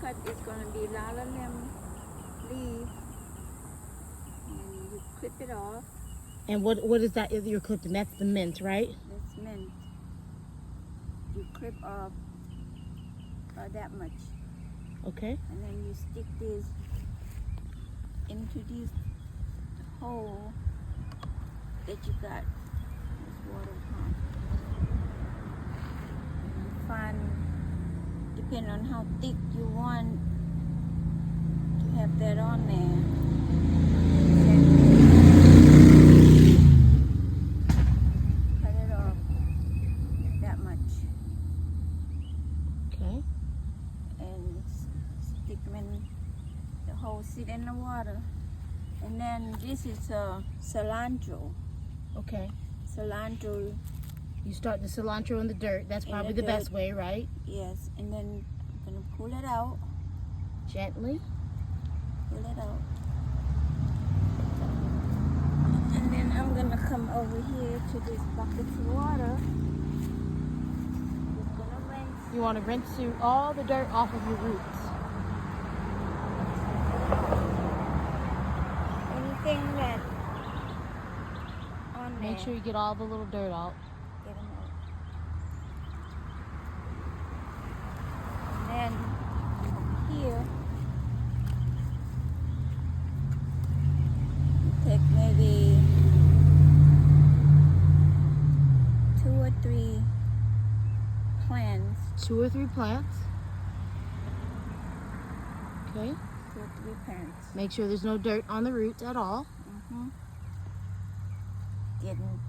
cut is gonna be lala lemon leaf, and you clip it off. And what is that you're clipping? That's the mint, right? That's mint. You clip off that much, Okay. and then you stick this into this hole that you got. This water pump. And find, depending on how thick you want to have that on there. Cut it off that much. Okay. And stick them in the hole, sit in the water. And then this is cilantro. Okay. Cilantro, You start the cilantro in the dirt. That's In probably the the best dirt. way, right? yes. And then I'm gonna pull it out. Gently. Pull it out. And then I'm gonna come over here to this bucket of water. Just gonna rinse. You want to rinse all the dirt off of your roots. Anything that on there. Make sure you get all the little dirt out. Get 'em out. And then here, you take maybe 2 or 3 plants. 2 or 3 plants. Okay. 2 or 3 plants. Make sure there's no dirt on the roots at all. Getting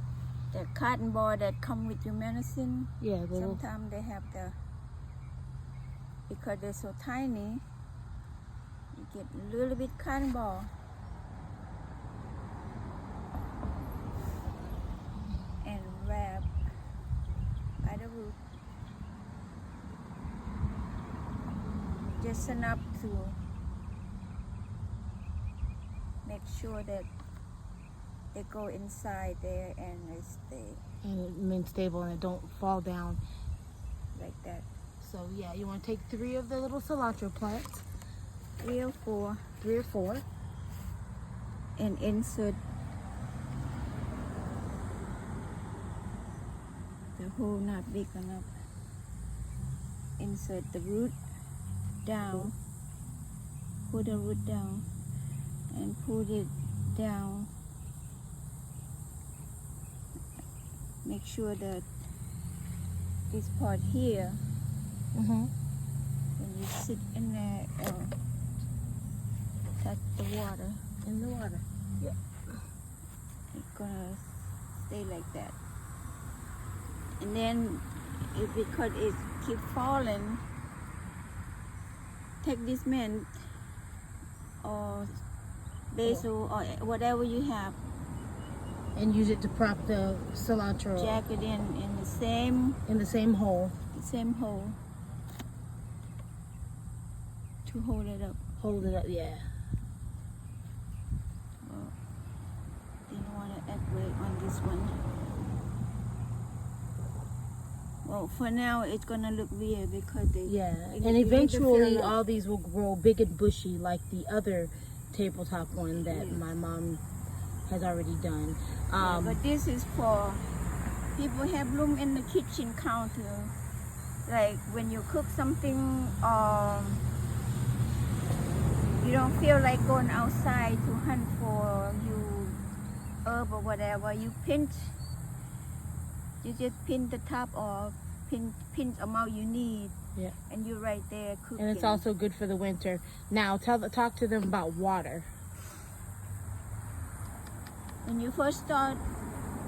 the cotton ball that come with your medicine. Yeah, the little. Sometimes they have because they're so tiny, you get a little bit cotton ball. And wrap by the root. Just enough to make sure that they go inside there and they stay And it remains stable and it don't fall down. like that. So yeah, you want to take 3 of the little cilantro plants. 3 or 4. 3 or 4. And insert the hole not big enough. Insert the root down. Put the root down and put it down. Make sure that this part here, Mm-hmm. when you sit in there, touch the water, In the water. it's gonna stay like that. And then, because it keep falling, take this mint or basil or whatever you have, And use it to prop the cilantro jack it in the same hole. hole to hold it up. Hold it up, yeah. Well, didn't want to act right on this one. Well, for now it's gonna look weird because Yeah, you and need to eventually fill up. all these will grow big and bushy like the other tabletop one that Yes. my mom has already done. Yeah, but this is for people have room in the kitchen counter. Like when you cook something, you don't feel like going outside to hunt for you herb or whatever. You just pinch the top off, pinch amount you need, Yeah. and you're right there cooking. And it's also good for the winter. Now, talk to them about water. When you first start,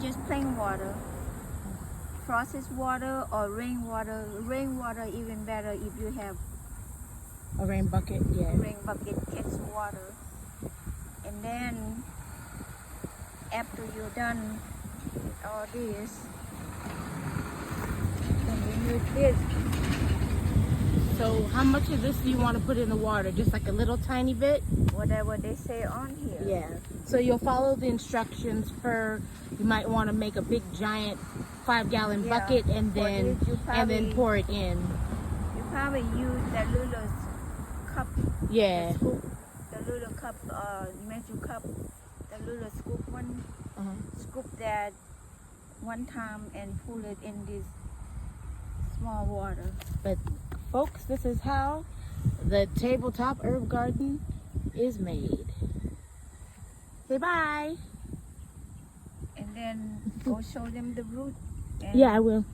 just plain water. Processed water or rainwater. Rainwater even better if you have A rain bucket, yeah. a rain bucket catch water. And then after you're done with all this, then you use this. So how much of this do you want to put in the water? Just like a little tiny bit? Whatever they say on here. Yeah. So you'll follow the instructions per, you might want to make a big giant 5-gallon Yeah. bucket and For then this, you probably- pour it in. You probably use that little cup, Yeah. the scoop, the little cup, measure cup, the little scoop one, scoop that one time and pull it in this small water. But folks, this is how the tabletop herb garden is made. Say bye. And then go show them the root. And Yeah, I will.